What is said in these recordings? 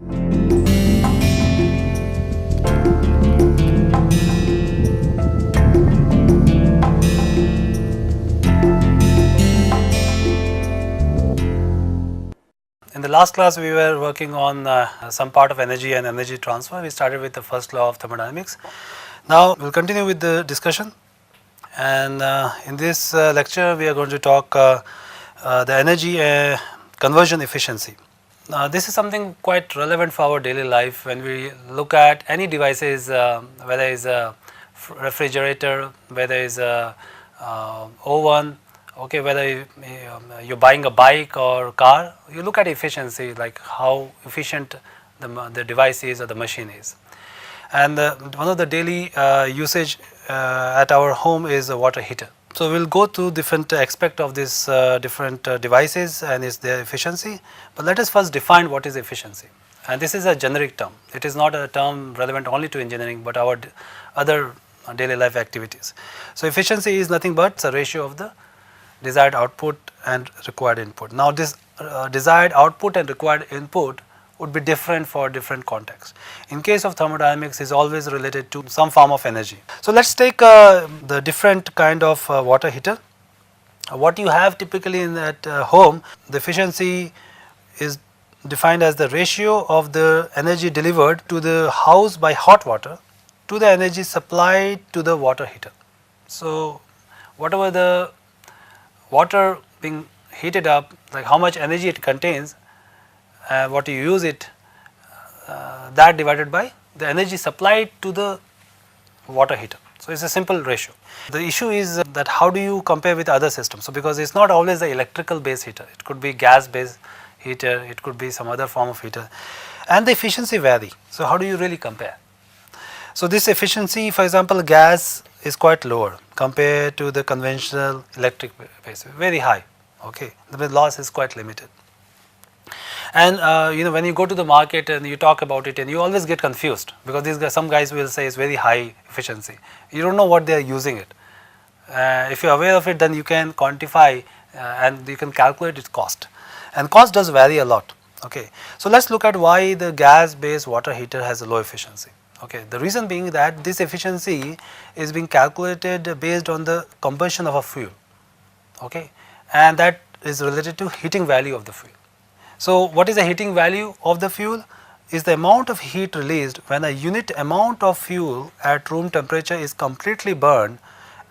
In the last class, we were working on some part of energy and energy transfer. We started with the first law of thermodynamics. Now, we'll continue with the discussion. And in this lecture, we are going to talk the energy conversion efficiency. This is something quite relevant for our daily life when we look at any devices, whether it's a refrigerator, whether it's a oven, okay, whether you're buying a bike or car, you look at efficiency, like how efficient the device is or the machine is. And one of the daily usage at our home is a water heater. So we'll go through different aspects of these different devices and its their efficiency. But let us first define what is efficiency. And this is a generic term. It is not a term relevant only to engineering, but our other daily life activities. So efficiency is nothing but a ratio of the desired output and required input. Now this desired output and required input would be different for different contexts. In case of thermodynamics, is always related to some form of energy. So let's take the different kind of water heater. What you have typically in at home, the efficiency is defined as the ratio of the energy delivered to the house by hot water to the energy supplied to the water heater. So whatever the water being heated up, like how much energy it contains, what you use it, that divided by the energy supplied to the water heater. So it's a simple ratio. The issue is that how do you compare with other systems? So because it's not always the electrical based heater, it could be gas based heater, it could be some other form of heater, and the efficiency vary. So how do you really compare? So this efficiency, for example, gas is quite lower compared to the conventional electric base, very high. Okay, the loss is quite limited. And when you go to the market and you talk about it, and you always get confused because these guys, some guys will say it's very high efficiency. You don't know what they are using it. If you are aware of it, then you can quantify and you can calculate its cost. And cost does vary a lot. Okay, so let's look at why the gas-based water heater has a low efficiency. Okay, the reason being that this efficiency is being calculated based on the combustion of a fuel. Okay, and that is related to heating value of the fuel. So what is the heating value of the fuel? Is the amount of heat released when a unit amount of fuel at room temperature is completely burned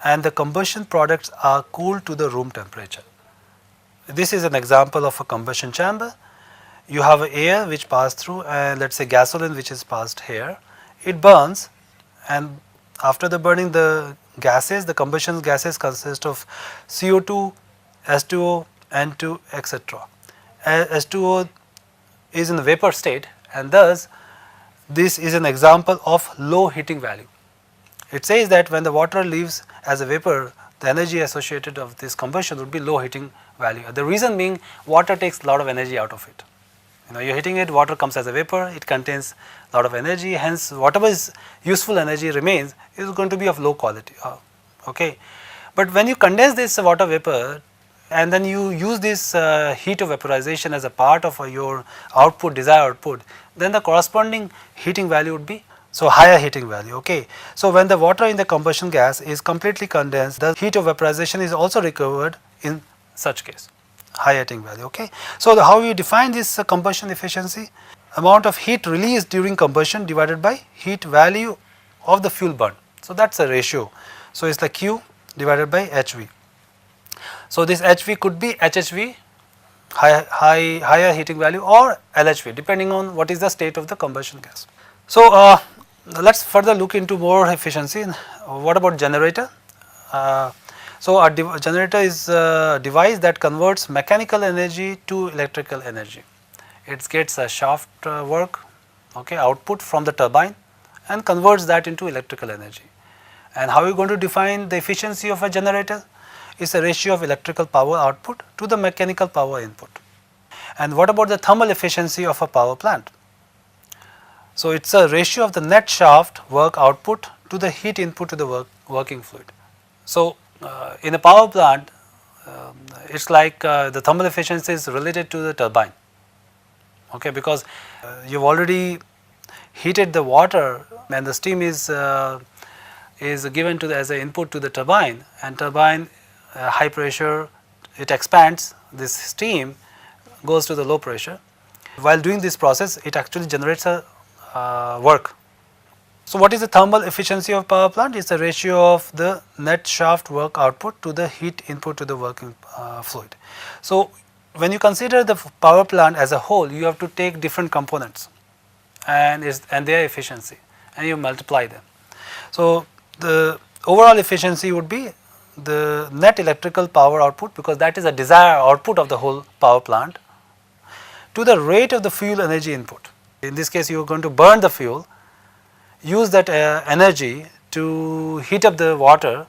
and the combustion products are cooled to the room temperature. This is an example of a combustion chamber. You have air which passed through, and let's say gasoline which is passed here. It burns, and after the burning, the gases, the combustion gases consist of CO2, H2O, N2, etc. H2O is in the vapor state, and thus this is an example of low heating value. It says that when the water leaves as a vapor, the energy associated of this combustion would be low heating value. The reason being, water takes a lot of energy out of it. You're heating it, water comes as a vapor, it contains a lot of energy, hence whatever is useful energy remains is going to be of low quality. Okay, but when you condense this water vapor and then you use this heat of vaporization as a part of your output, desired output, then the corresponding heating value would be higher heating value. Okay, so when the water in the combustion gas is completely condensed, the heat of vaporization is also recovered in such case, high heating value. Okay, so how you define this combustion efficiency? Amount of heat released during combustion divided by heat value of the fuel burned. So that's a ratio. So it's like Q divided by HV. So this HV could be HHV, higher heating value, or LHV, depending on what is the state of the combustion gas. So let's further look into more efficiency. What about generator? So a generator is a device that converts mechanical energy to electrical energy. It gets a shaft work, okay, output from the turbine and converts that into electrical energy. And how are you going to define the efficiency of a generator? It's a ratio of electrical power output to the mechanical power input. And what about the thermal efficiency of a power plant? So it's a ratio of the net shaft work output to the heat input to the working fluid. So in a power plant, it's like the thermal efficiency is related to the turbine. okay, because you've already heated the water and the steam is given to as an input to the turbine, and turbine high pressure, it expands, this steam goes to the low pressure. While doing this process, it actually generates a work. So what is the thermal efficiency of power plant? It's the ratio of the net shaft work output to the heat input to the working fluid. So when you consider the power plant as a whole, you have to take different components and their efficiency, and you multiply them. So the overall efficiency would be the net electrical power output, because that is a desired output of the whole power plant, to the rate of the fuel energy input. In this case, you are going to burn the fuel, use that energy to heat up the water,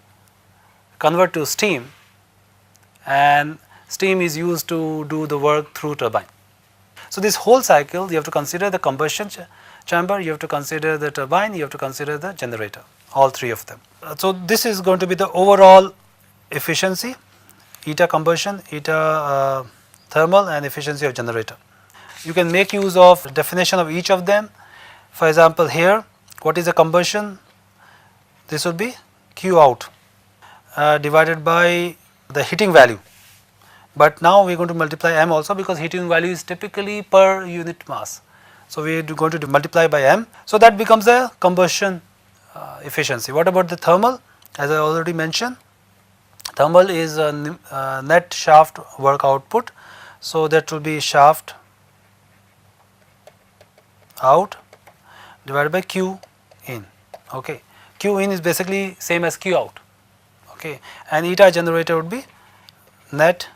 convert to steam, and steam is used to do the work through turbine. So this whole cycle, you have to consider the combustion chamber, you have to consider the turbine, you have to consider the generator, all three of them. So this is going to be the overall efficiency, eta combustion, eta thermal, and efficiency of generator. You can make use of definition of each of them. For example, here, what is the combustion? This would be Q out divided by the heating value. But now we are going to multiply M also, because heating value is typically per unit mass. So we are going to multiply by M. So that becomes the combustion efficiency. What about the thermal? As I already mentioned, thermal is a net shaft work output. So that will be shaft out divided by Q in. Okay. Q in is basically same as Q out. Okay. And eta generator would be net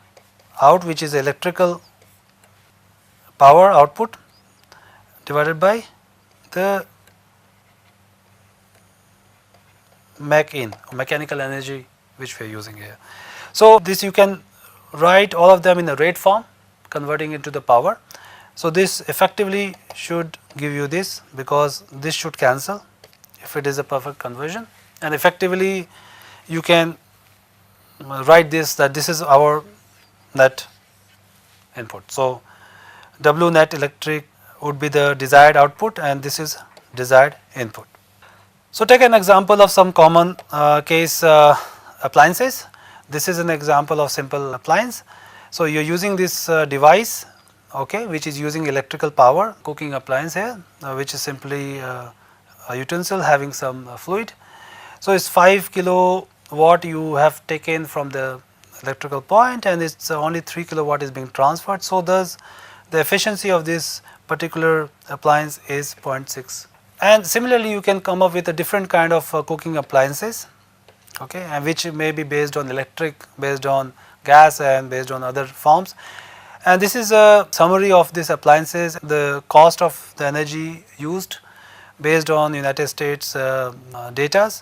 out, which is electrical power output, divided by the mech in, mechanical energy, which we are using here. So this you can write all of them in a rate form, converting into the power. So this effectively should give you this, because this should cancel if it is a perfect conversion, and effectively you can write this, that this is our net input. So W net electric would be the desired output, and this is desired input. So take an example of some common case appliances. This is an example of simple appliance. So you are using this device, okay, which is using electrical power, cooking appliance here, which is simply a utensil having some fluid. So it's 5 kilowatt you have taken from the electrical point, and it's only 3 kilowatt is being transferred. So thus the efficiency of this particular appliance is 0.6. And similarly, you can come up with a different kind of cooking appliances, okay, and which may be based on electric, based on gas, and based on other forms. And this is a summary of these appliances, the cost of the energy used based on United States data,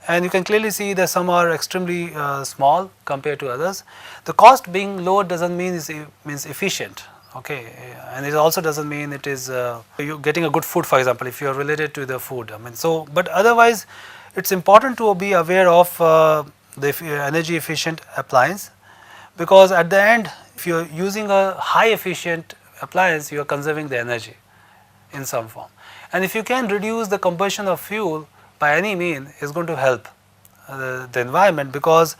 and you can clearly see that some are extremely small compared to others. The cost being low doesn't mean means efficient, okay, and it also doesn't mean it is you getting a good food, for example, if you are related to the food. I mean, so but otherwise it's important to be aware of the energy efficient appliance, because at the end, if you are using a high efficient appliance, you are conserving the energy in some form. And if you can reduce the combustion of fuel by any mean, is going to help the environment, because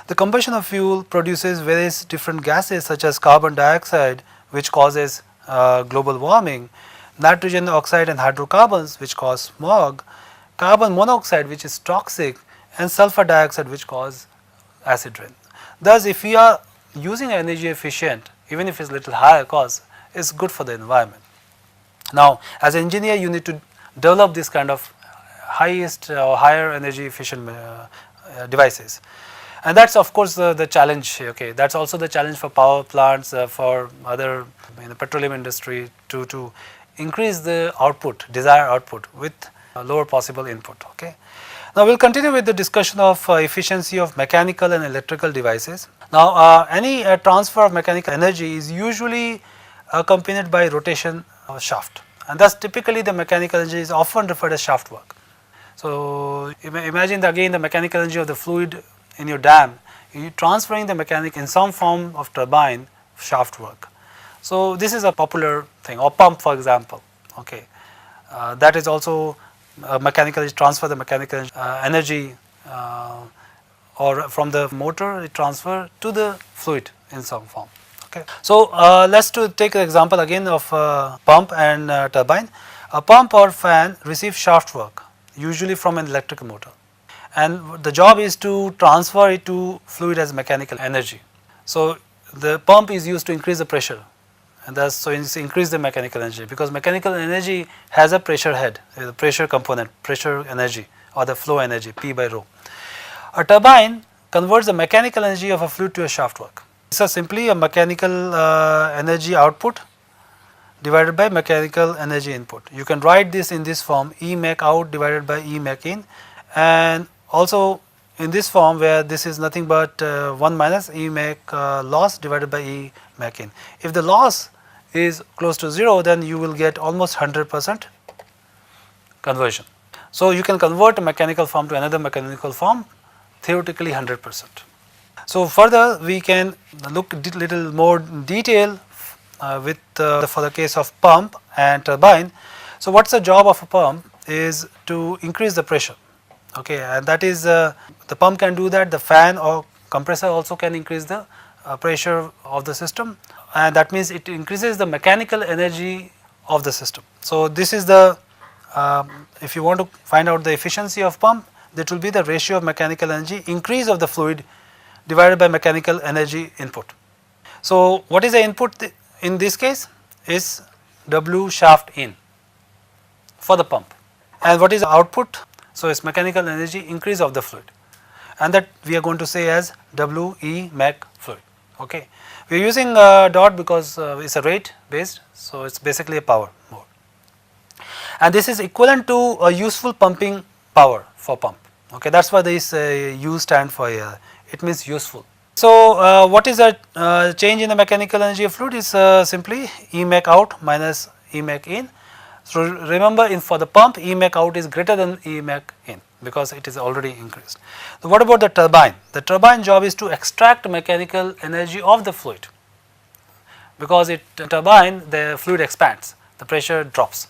the combustion of fuel produces various different gases such as carbon dioxide, which causes global warming, nitrogen oxide and hydrocarbons, which cause smog, carbon monoxide, which is toxic, and sulfur dioxide, which cause acid rain. Thus, if we are using energy efficient, even if it's little higher cost, it's good for the environment. Now, as an engineer, you need to develop this kind of highest or higher energy efficient devices, and that's of course the challenge. Okay, that's also the challenge for power plants, for other in the petroleum industry, to increase the output, desired output, with lower possible input. Okay. Now we'll continue with the discussion of efficiency of mechanical and electrical devices. Now any transfer of mechanical energy is usually accompanied by rotation of shaft, and thus typically the mechanical energy is often referred as shaft work. So imagine again the mechanical energy of the fluid in your dam, you transferring the mechanic in some form of turbine shaft work. So this is a popular thing, or pump for example. Okay, that is also mechanical, transfer the mechanical energy or from the motor it transfer to the fluid in some form. Okay. So let's take an example again of pump and turbine. A pump or fan receives shaft work usually from an electric motor, and the job is to transfer it to fluid as mechanical energy. So the pump is used to increase the pressure, and thus so it's increase the mechanical energy, because mechanical energy has a pressure head, the pressure component, pressure energy or the flow energy P by rho. A turbine converts the mechanical energy of a fluid to a shaft work. This is simply a mechanical energy output divided by mechanical energy input. You can write this in this form, E mech out divided by E mech in, and also in this form where this is nothing but 1 minus E mech loss divided by E mech in. If the loss is close to 0, then you will get almost 100% conversion. So you can convert a mechanical form to another mechanical form theoretically 100%. So further we can look little more detail for the case of pump and turbine. So what's the job of a pump is to increase the pressure. Okay, and that is the pump can do that. The fan or compressor also can increase the pressure of the system, and that means it increases the mechanical energy of the system. So this is the if you want to find out the efficiency of pump, that will be the ratio of mechanical energy increase of the fluid divided by mechanical energy input. So what is the input in this case is W shaft in for the pump, and what is the output? So it's mechanical energy increase of the fluid, and that we are going to say as W E mech fluid. Okay, we are using dot because it's a rate based, so it's basically a power mode, and this is equivalent to a useful pumping power for pump. Okay, that's why this U stand for here. It means useful. So what is the change in the mechanical energy of fluid is simply E mech out minus E mech in. So remember, for the pump, E mech out is greater than E mech in because it is already increased. So what about the turbine? The turbine job is to extract mechanical energy of the fluid, because turbine the fluid expands, the pressure drops.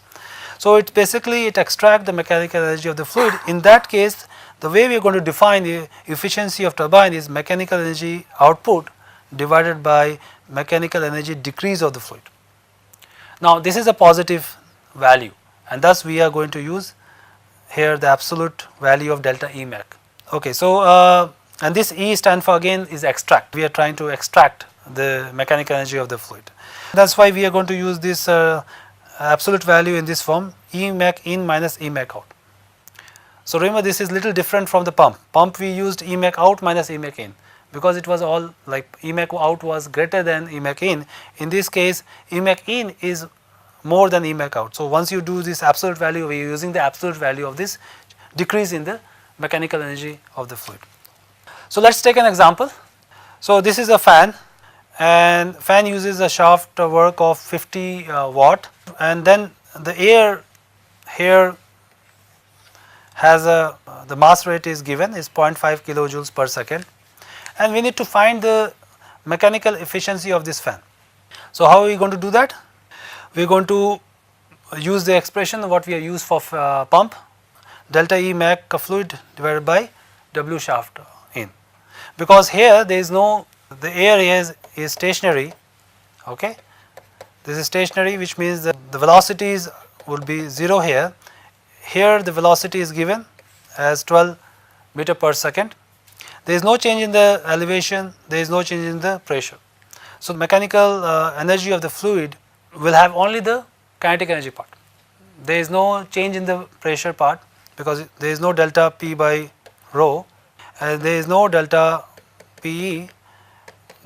So it basically it extracts the mechanical energy of the fluid. In that case, the way we are going to define the efficiency of turbine is mechanical energy output divided by mechanical energy decrease of the fluid. Now this is a positive value, and thus we are going to use here the absolute value of delta E mech. Okay, so and this E stand for again is extract. We are trying to extract the mechanical energy of the fluid. That's why we are going to use this absolute value in this form, E mech in minus E mech out. So remember, this is little different from the pump. Pump we used E mech out minus E mech in because it was all like E mech out was greater than E mech in. In this case, E mech in is more than E mech out. So once you do this absolute value, we are using the absolute value of this decrease in the mechanical energy of the fluid. So let's take an example. So this is a fan, and fan uses a shaft work of 50 watt, and then the air here has the mass rate is given is 0.5 kilojoules per second, and we need to find the mechanical efficiency of this fan. So how are we going to do that? We are going to use the expression what we have used for pump, delta E mech fluid divided by W shaft in, because here there is no, the air is stationary. Okay, this is stationary, which means that the velocities will be 0 here. Here the velocity is given as 12 meter per second. There is no change in the elevation, there is no change in the pressure. So mechanical energy of the fluid will have only the kinetic energy part. There is no change in the pressure part because there is no delta P by rho, and there is no delta PE.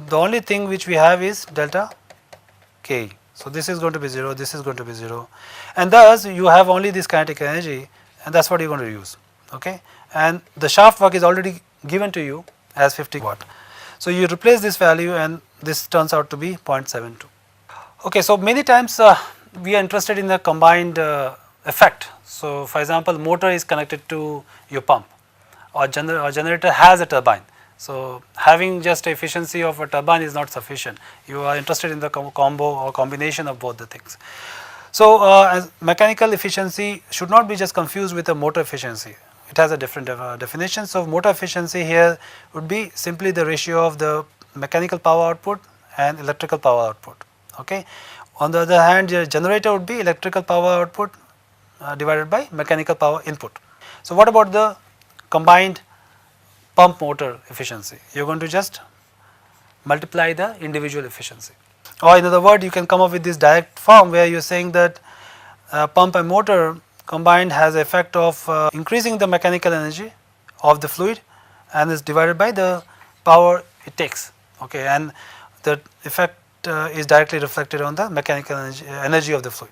The only thing which we have is delta K. So this is going to be 0, this is going to be 0, and thus you have only this kinetic energy, and that's what you're going to use. Okay, and the shaft work is already given to you as 50 watt. So you replace this value, and this turns out to be 0.72. Okay, so many times we are interested in the combined effect. So for example, motor is connected to your pump, or generator has a turbine. So, having just efficiency of a turbine is not sufficient. You are interested in the combo or combination of both the things. So, as mechanical efficiency should not be just confused with a motor efficiency. It has a different definition. So, motor efficiency here would be simply the ratio of the mechanical power output and electrical power output. Okay. On the other hand, your generator would be electrical power output divided by mechanical power input. So, what about the combined pump motor efficiency? You are going to just multiply the individual efficiency, or in other words you can come up with this direct form where you are saying that pump and motor combined has the effect of increasing the mechanical energy of the fluid and is divided by the power it takes, okay, and the effect is directly reflected on the mechanical energy of the fluid.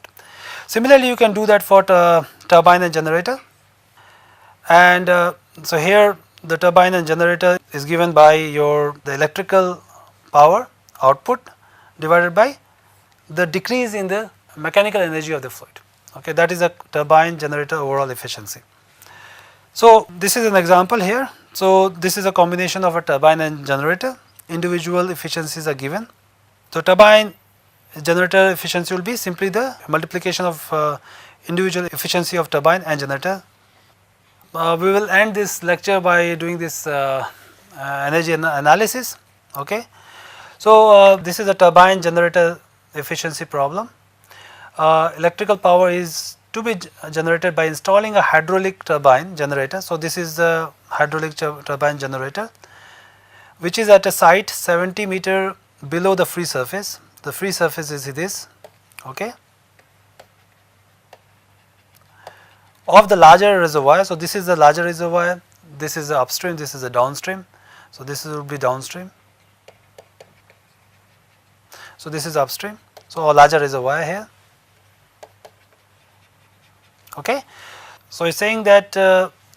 Similarly, you can do that for turbine and generator, and so here the turbine and generator is given by the electrical power output divided by the decrease in the mechanical energy of the fluid. Okay, that is a turbine generator overall efficiency. So, this is an example here. So, this is a combination of a turbine and generator. Individual efficiencies are given. So, turbine generator efficiency will be simply the multiplication of individual efficiency of turbine and generator. We will end this lecture by doing this energy analysis. Okay. So, this is a turbine generator efficiency problem. Electrical power is to be generated by installing a hydraulic turbine generator. So, this is the hydraulic turbine generator which is at a site 70 meter below the free surface. The free surface is this, okay, of the larger reservoir. So, this is the larger reservoir, this is the upstream, this is the downstream. So, this will be downstream. So, this is upstream. So, a larger reservoir here. Okay. So, it is saying that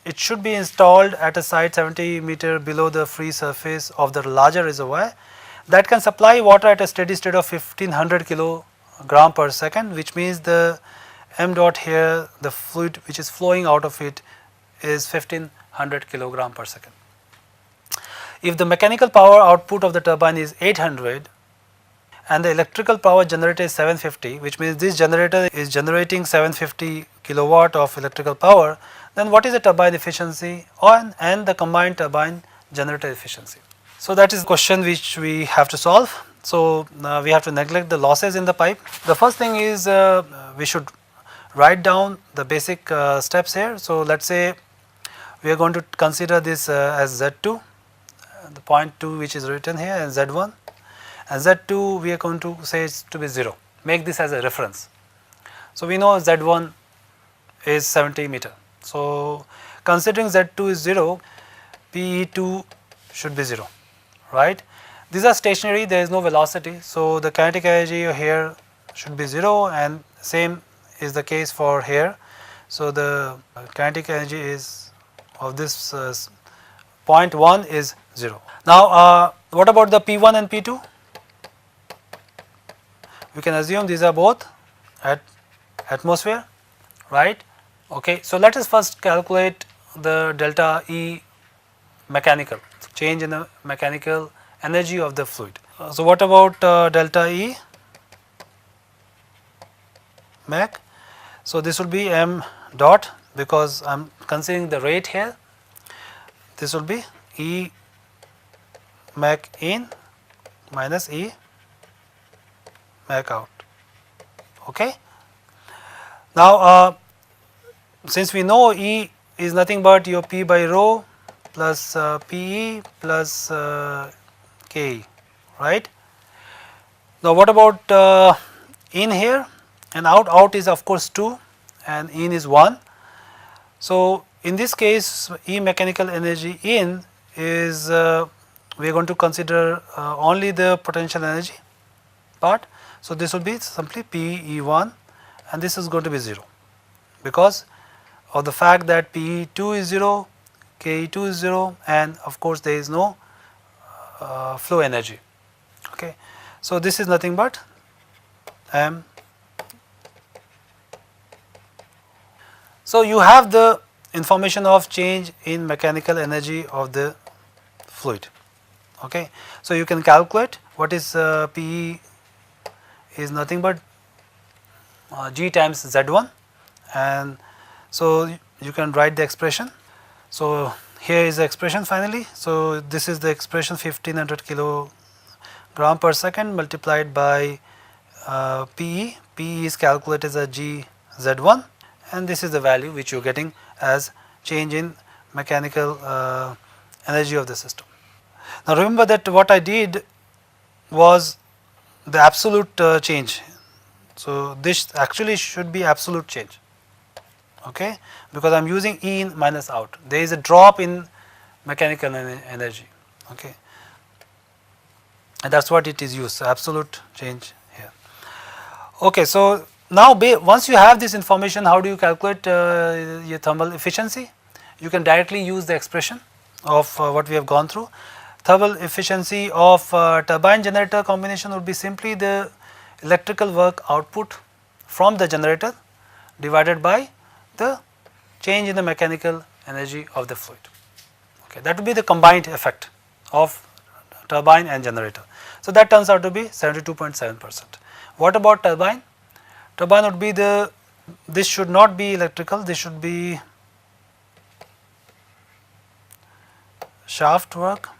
it should be installed at a site 70 meter below the free surface of the larger reservoir that can supply water at a steady state of 1500 kilogram per second, which means the m dot here, the fluid which is flowing out of it is 1500 kilogram per second. If the mechanical power output of the turbine is 800 and the electrical power generated is 750, which means this generator is generating 750 kilowatt of electrical power, then what is the turbine efficiency and the combined turbine generator efficiency? So, that is the question which we have to solve. So, we have to neglect the losses in the pipe. The first thing is we should write down the basic steps here. So, let us say we are going to consider this as Z2, the point 2 which is written here, and Z1. And Z2 we are going to say it to be 0, make this as a reference. So, we know Z1 is 70 meter. So, considering Z2 is 0, PE2 should be 0, right. These are stationary, there is no velocity. So, the kinetic energy here should be 0 and same is the case for here. So, the kinetic energy is of this point 1 is 0. Now, what about the P1 and P2? We can assume these are both at atmosphere, right. Okay. So, let us first calculate the delta E mechanical, change in the mechanical energy of the fluid. So, what about delta E mech? So, this will be m dot, because I am considering the rate here, this will be E mech in minus E mech out. Okay. Now, since we know E is nothing but your P by rho plus PE plus KE, right. Now, what about in here? And out is of course 2 and in is 1. So, in this case E mechanical energy in is we are going to consider only the potential energy part. So, this will be simply PE1 and this is going to be 0 because of the fact that PE2 is 0, KE2 is 0 and of course, there is no flow energy. Okay. So, this is nothing but m. So, you have the information of change in mechanical energy of the fluid. Okay. So, you can calculate what is PE is nothing but G times Z1, and so you can write the expression. So, here is the expression finally. So, this is the expression 1500 kilogram per second multiplied by PE. PE is calculated as GZ1, and this is the value which you are getting as change in mechanical energy of the system. Now, remember that what I did was the absolute change. So, this actually should be absolute change, okay, because I am using E in minus out. There is a drop in mechanical energy, okay, and that is what it is used, so absolute change here. Okay, so now once you have this information, how do you calculate your thermal efficiency? You can directly use the expression of what we have gone through. Thermal efficiency of turbine generator combination would be simply the electrical work output from the generator divided by the change in the mechanical energy of the fluid. Okay, that would be the combined effect of turbine and generator. So, that turns out to be 72.7%. What about turbine? Turbine would be this should not be electrical, this should be shaft work.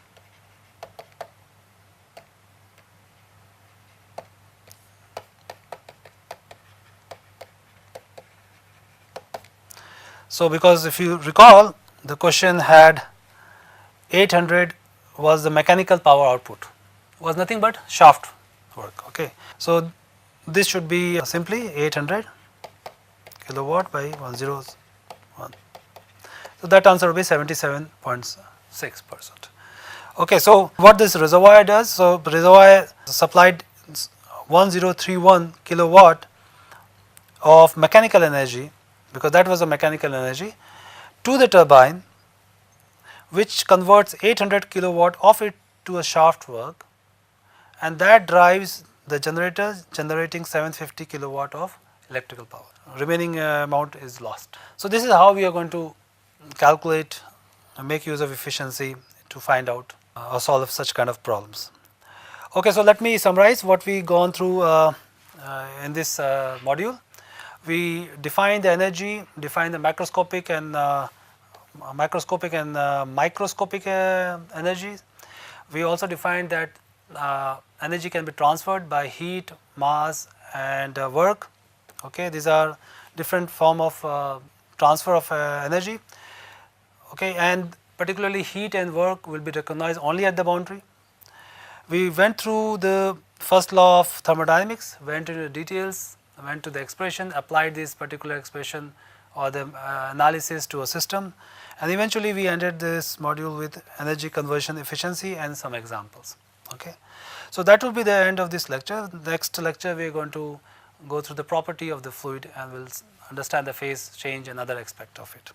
So, because if you recall, the question had 800 was the mechanical power output, was nothing but shaft work. Okay. So, this should be simply 800 kilowatt by 101. So, that answer will be 77.6%. Okay. So, what this reservoir does? So, the reservoir supplied 1031 kilowatt of mechanical energy, because that was a mechanical energy, to the turbine, which converts 800 kilowatt of it to a shaft work, and that drives the generator generating 750 kilowatt of electrical power. Remaining amount is lost. So, this is how we are going to calculate and make use of efficiency to find out or solve such kind of problems. Okay, so let me summarize what we gone through in this module. We define the energy, define the macroscopic and microscopic energies. We also defined that energy can be transferred by heat, mass and work. Okay, these are different form of transfer of energy. Okay, and particularly heat and work will be recognized only at the boundary. We went through the first law of thermodynamics, went into the details, went to the expression, applied this particular expression or the analysis to a system, and eventually we ended this module with energy conversion efficiency and some examples. Okay. So, that will be the end of this lecture. Next lecture we are going to go through the property of the fluid and we will understand the phase change and other aspect of it.